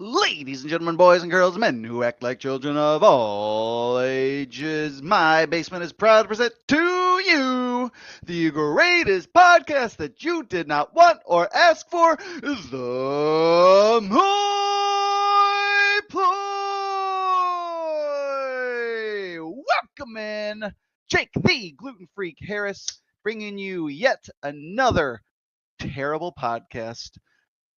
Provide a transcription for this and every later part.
Ladies and gentlemen, boys and girls, men who act like children of all ages, my basement is proud to present to you the greatest podcast that you did not want or ask for, the MoY Ploy. Welcome in, Jake the Gluten Freak Harris, bringing you yet another terrible podcast.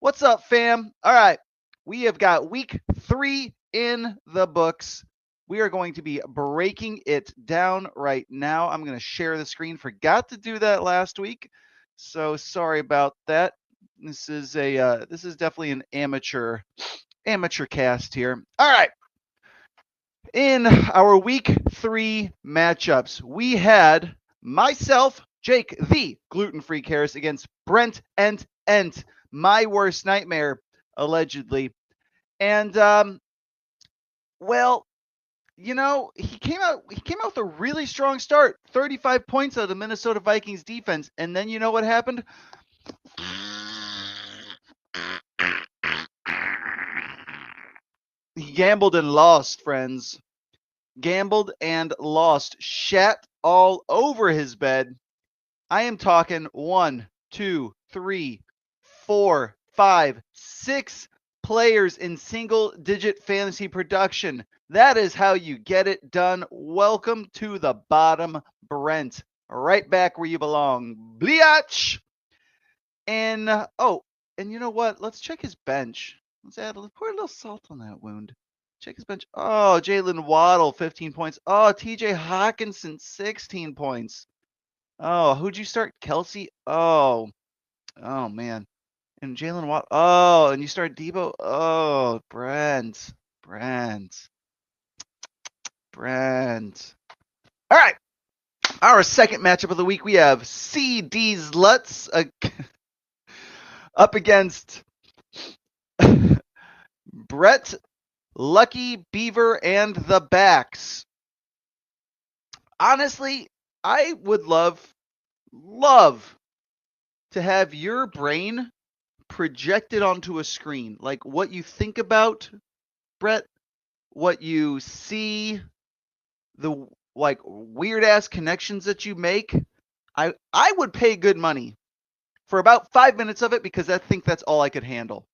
What's up, fam? All right. We have got week 3 in the books. We are going to be breaking it down right now. I'm going to share the screen. Forgot to do that last week, so sorry about that. This is definitely an amateur cast here. All right. In our week 3 matchups, we had myself, Jake the Gluten Freak Harris, against Brent Ent, my worst nightmare, allegedly. And well, he came out with a really strong start, 35 points out of the Minnesota Vikings defense, and then you know what happened? He gambled and lost, friends. Gambled and lost. Shat all over his bed. I am talking 1, 2, 3, 4, 5, 6 players in single-digit fantasy production. That is how you get it done. Welcome to the bottom, Brent. Right back where you belong. Bliatch! And, and you know what? Let's check his bench. Let's pour a little salt on that wound. Check his bench. Oh, Jalen Waddle, 15 points. Oh, TJ Hawkinson, 16 points. Oh, who'd you start? Kelsey? Oh, man. And Jalen Watt. Oh, and you start Debo. Oh, Brent. All right. Our second matchup of the week, we have CD's Lutz up against Brett, Lucky Beaver, and the Backs. Honestly, I would love to have your brain projected onto a screen. Like what you think about Brett, what you see, the like weird ass connections that you make. I would pay good money for about 5 minutes of it because I think that's all I could handle.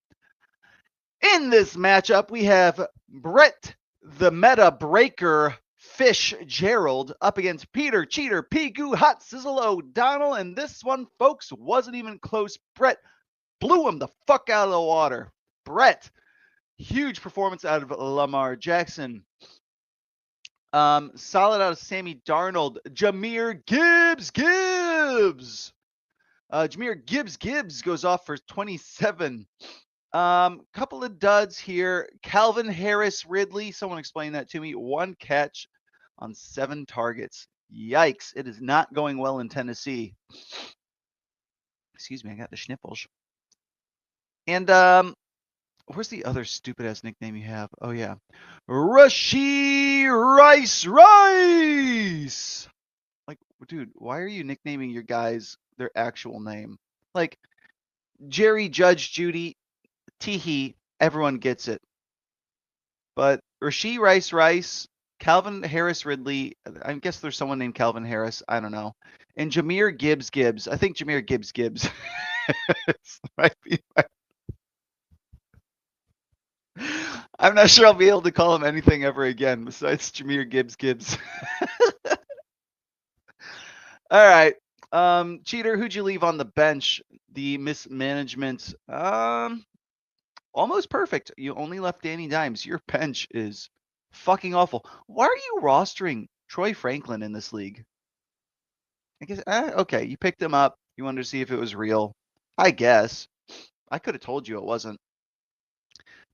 In this matchup, we have Brett the Meta Breaker Fitzgerald up against Peter Cheater Pigu Hot Sizzle O'Donnell, and this one, folks, wasn't even close. Brett blew him the fuck out of the water. Brett, huge performance out of Lamar Jackson. Solid out of Sammy Darnold. Jahmyr Gibbs. Jahmyr Gibbs goes off for 27. Couple of duds here. Calvin Harris Ridley. Someone explain that to me. 1 catch on 7 targets. Yikes. It is not going well in Tennessee. Excuse me, I got the sniffles. And where's the other stupid ass nickname you have? Oh yeah. Rashee Rice. Like, dude, why are you nicknaming your guys their actual name? Like Jerry Judge Judy, Teehee, everyone gets it. But Rashee Rice, Calvin Harris Ridley, I guess there's someone named Calvin Harris, I don't know. And Jahmyr Gibbs. I think Jahmyr Gibbs might be I'm not sure I'll be able to call him anything ever again besides Jahmyr Gibbs. All right. Cheater, who'd you leave on the bench? The mismanagement. Almost perfect. You only left Danny Dimes. Your bench is fucking awful. Why are you rostering Troy Franklin in this league? I guess, okay, you picked him up. You wanted to see if it was real. I guess. I could have told you it wasn't.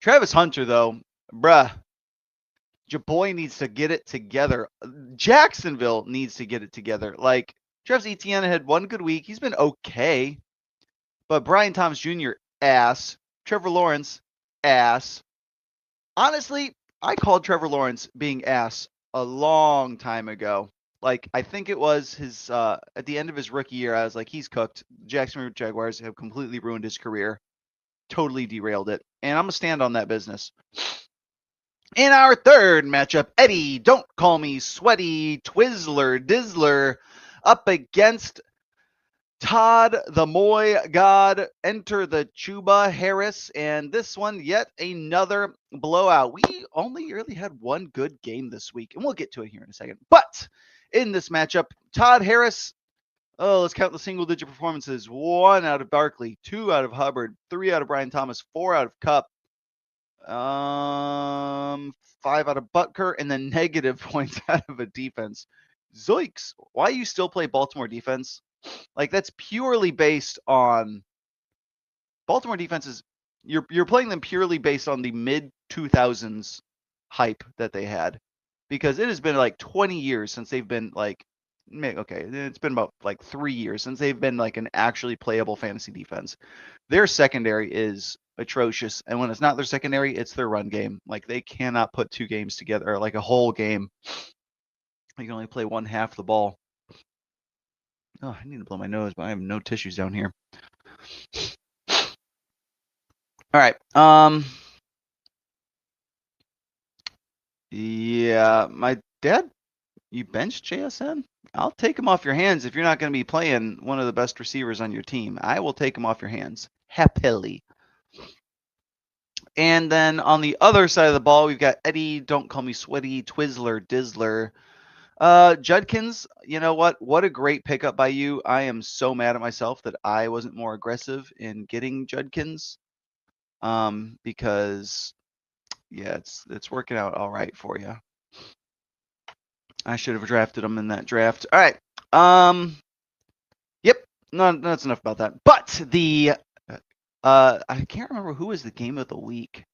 Travis Hunter, though, bruh. Your boy needs to get it together. Jacksonville needs to get it together. Like, Travis Etienne had one good week. He's been okay. But Brian Thomas Jr., ass. Trevor Lawrence, ass. Honestly, I called Trevor Lawrence being ass a long time ago. Like, I think it was his at the end of his rookie year, I was like, he's cooked. Jacksonville Jaguars have completely ruined his career. totally derailed it. And I'm going to stand on that business. In our third matchup, Eddie, don't call me sweaty, Twizzler, Dizzler, up against Todd, the MoY God, enter the Chuba Harris, and this one, yet another blowout. We only really had one good game this week, and we'll get to it here in a second. But in this matchup, Todd Harris, let's count the single-digit performances. 1 out of Barkley, 2 out of Hubbard, 3 out of Brian Thomas, 4 out of Cup, 5 out of Butker, and then negative points out of a defense. Zoinks! Why you still play Baltimore defense? Like, that's purely based on Baltimore defenses. You're playing them purely based on the mid 2000s hype that they had, because it has been like 20 years since they've been like, okay, it's been about like 3 years since they've been like an actually playable fantasy defense. Their secondary is atrocious, and when it's not their secondary, it's their run game. Like, they cannot put 2 games together, or like a whole game. You can only play one half the ball. Oh, I need to blow my nose, but I have no tissues down here. All right. Yeah, my dad, you benched JSN? I'll take him off your hands if you're not going to be playing one of the best receivers on your team. I will take him off your hands happily. And then on the other side of the ball, we've got Eddie, don't call me sweaty, Twizzler, Dizzler. Judkins, you know what? What a great pickup by you. I am so mad at myself that I wasn't more aggressive in getting Judkins. Because yeah, it's working out all right for you. I should have drafted him in that draft. All right. Yep. No, that's enough about that. But the I can't remember who was the game of the week.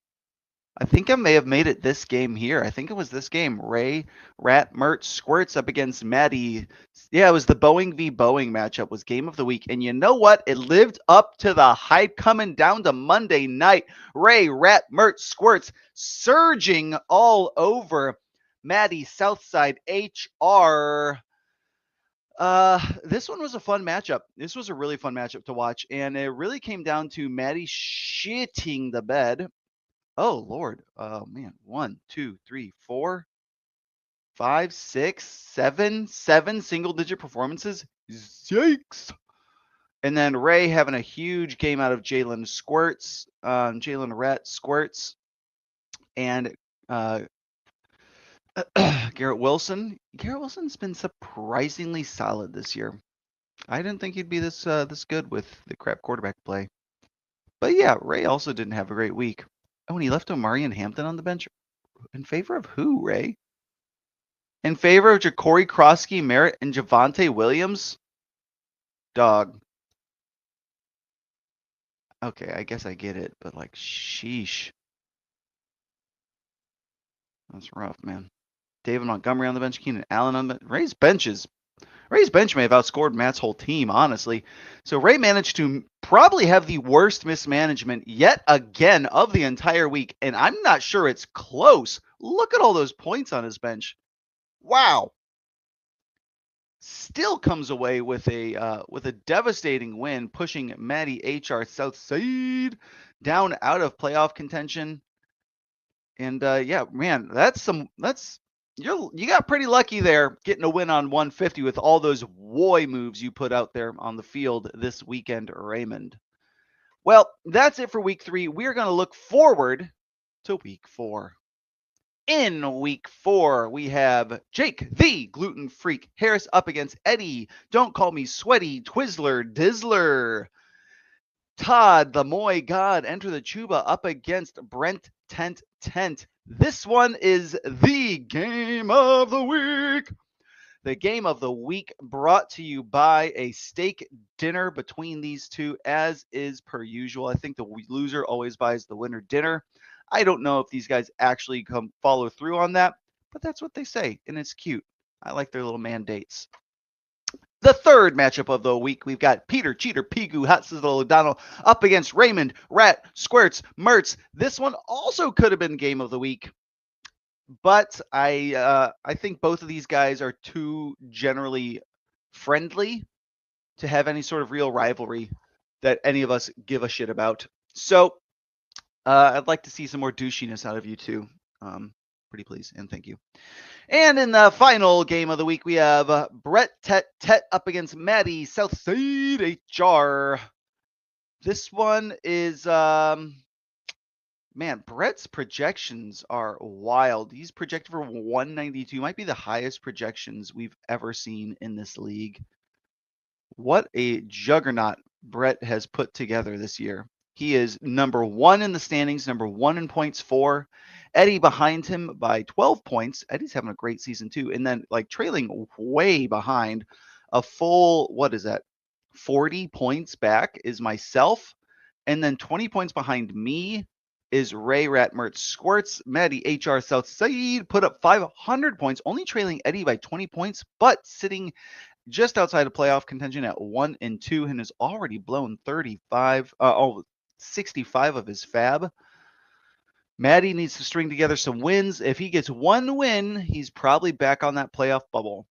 I think I may have made it this game here. I think it was this game. Ray, Rat, Mert, Squirts up against Maddie. Yeah, it was the Boeing v. Boeing matchup was game of the week. And you know what? It lived up to the hype coming down to Monday night. Ray, Rat, Mert, Squirts surging all over Maddie Southside HR. This one was a fun matchup. This was a really fun matchup to watch. And it really came down to Maddie shitting the bed. Oh Lord. Oh man. 1, 2, 3, 4, 5, 6, 7 single digit performances. Yikes. And then Ray having a huge game out of Jalen Squirts, Jalen Rhett Squirts, and Garrett Wilson. Garrett Wilson's been surprisingly solid this year. I didn't think he'd be this good with the crap quarterback play. But yeah, Ray also didn't have a great week. Oh, and he left Omari and Hampton on the bench. In favor of who, Ray? In favor of Ja'Cory Krosky, Merritt, and Javonte Williams? Dog. Okay, I guess I get it, but like, sheesh. That's rough, man. David Montgomery on the bench, Keenan Allen on the bench. Ray's bench may have outscored Matt's whole team, honestly. So Ray managed to probably have the worst mismanagement yet again of the entire week, and I'm not sure it's close. Look at all those points on his bench. Wow. Still comes away with a devastating win, pushing Maddie HR Southside down out of playoff contention. And yeah, man, you got pretty lucky there getting a win on 150 with all those MoY moves you put out there on the field this weekend, Raymond. Well, that's it for week 3. We're going to look forward to week 4. In week 4, we have Jake, the gluten freak Harris up against Eddie, don't call me sweaty, Twizzler, Dizzler. Todd, the MoY God, enter the Chuba up against Brent Tent. This one is the game of the week. The game of the week brought to you by a steak dinner between these two, as is per usual. I think the loser always buys the winner dinner. I don't know if these guys actually follow through on that, but that's what they say, and it's cute. I like their little mandates. The third matchup of the week, we've got Peter Cheater Pigu Hot Sizzle O'Donnell up against Raymond Rat Squirts Mertz. This one also could have been game of the week, but I think both of these guys are too generally friendly to have any sort of real rivalry that any of us give a shit about. So I'd like to see some more douchiness out of you too. Pretty please and thank you. And in the final game of the week, we have Brett Tet up against Maddie Southside HR. This one is man, Brett's projections are wild. He's projected for 192, might be the highest projections we've ever seen in this league. What a juggernaut Brett has put together this year. He is number 1 in the standings, number 1 in points for. Eddie behind him by 12 points. Eddie's having a great season too. And then like trailing way behind a full, what is that? 40 points back is myself. And then 20 points behind me is Ray Ratmert Squirts. Maddie HR Southside put up 500 points, only trailing Eddie by 20 points, but sitting just outside of playoff contention at 1 and 2 and has already blown 65 of his fab. Maddie needs to string together some wins. If he gets one win, he's probably back on that playoff bubble.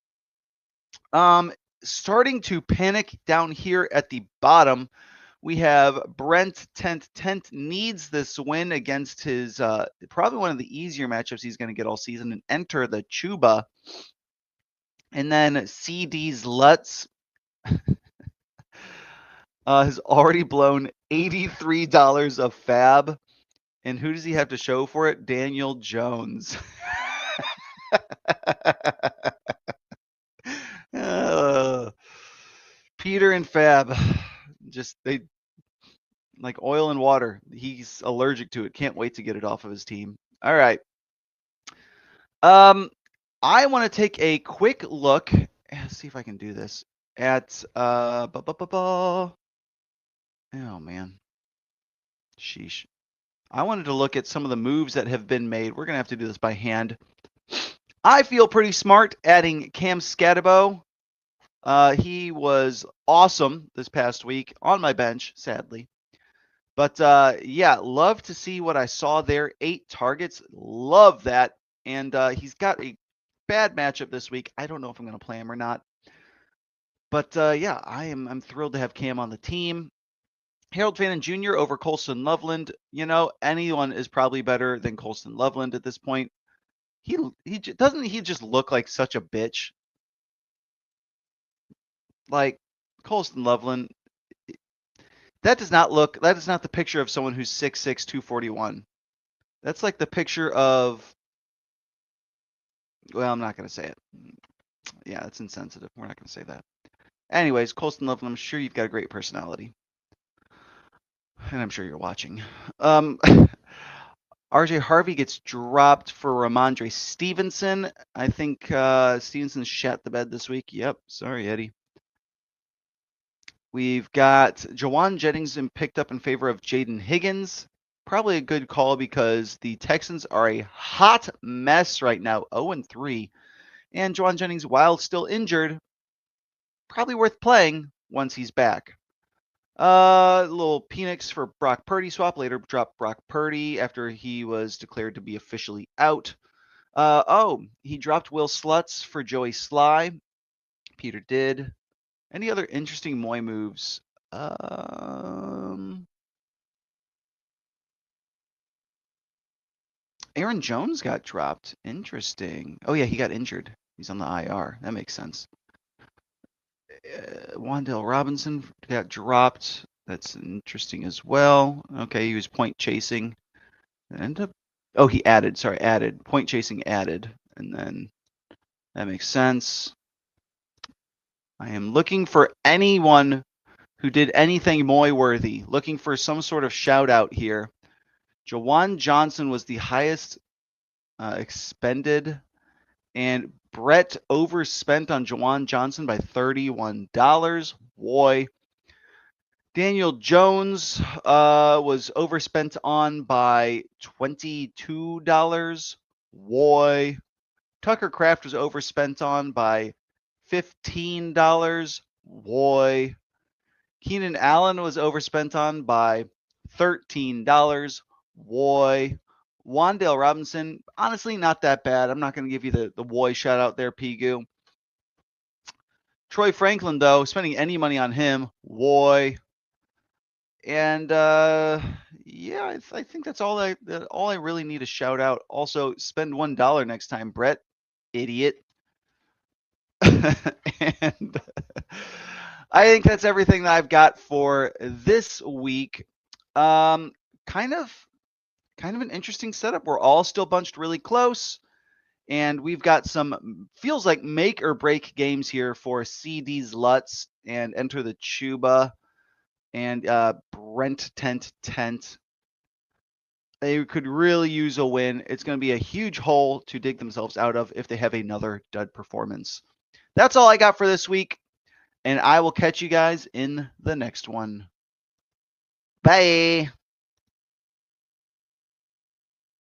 Starting to panic down here at the bottom, we have Brent Tent. Tent needs this win against his probably one of the easier matchups he's going to get all season and enter the Chuba. And then CD's Lutz has already blown $83 of fab. And who does he have to show for it? Daniel Jones. Peter and Fab, just they like oil and water. He's allergic to it. Can't wait to get it off of his team. All right. I want to take a quick look. Let's see if I can do this at oh man, sheesh. I wanted to look at some of the moves that have been made. We're gonna have to do this by hand. I feel pretty smart adding Cam Scatabo. He was awesome this past week on my bench, sadly. But yeah, love to see what I saw there. 8 targets, love that. And he's got a bad matchup this week. I don't know if I'm going to play him or not. But yeah, I'm thrilled to have Cam on the team. Harold Fannin Jr. over Colston Loveland. You know, anyone is probably better than Colston Loveland at this point. He doesn't he just look like such a bitch? Like Colston Loveland, that is not the picture of someone who's 6'6", 241. That's like the picture of, well, I'm not going to say it. Yeah, it's insensitive. We're not going to say that. Anyways, Colston Loveland, I'm sure you've got a great personality. And I'm sure you're watching. RJ Harvey gets dropped for Ramondre Stevenson. I think Stevenson shat the bed this week. Yep. Sorry, Eddie. We've got Jawan Jennings picked up in favor of Jaden Higgins. Probably a good call because the Texans are a hot mess right now, 0-3. And Jawan Jennings, while still injured, probably worth playing once he's back. Little Penix for Brock Purdy swap. Later dropped Brock Purdy after he was declared to be officially out. He dropped Will Slutz for Joey Sly. Peter did. Any other interesting MoY moves? Aaron Jones got dropped. Interesting. Oh, yeah, he got injured. He's on the IR. That makes sense. Wan'Dale Robinson got dropped. That's interesting as well. Okay, he was point chasing. He added. Sorry, added. Point chasing added. And then that makes sense. I am looking for anyone who did anything MoY worthy. Looking for some sort of shout out here. Jawan Johnson was the highest expended, and Brett overspent on Jawan Johnson by $31. Boy. Daniel Jones was overspent on by $22. Boy. Tucker Kraft was overspent on by $15. Boy. Keenan Allen was overspent on by $13. Boy. Wan'Dale Robinson, honestly, not that bad. I'm not going to give you the boy shout out there, Pigu. Troy Franklin, though, spending any money on him, boy. And yeah, I think that's all I really need to shout out. Also, spend $1 next time, Brett, idiot. And I think that's everything that I've got for this week. Um, kind of kind of an interesting setup. We're all still bunched really close, and we've got some feels like make or break games here for CD's Lutz and Enter the Chuba and Brent Tent. They could really use a win. It's going to be a huge hole to dig themselves out of if they have another dud performance. That's all I got for this week, and I will catch you guys in the next one. Bye.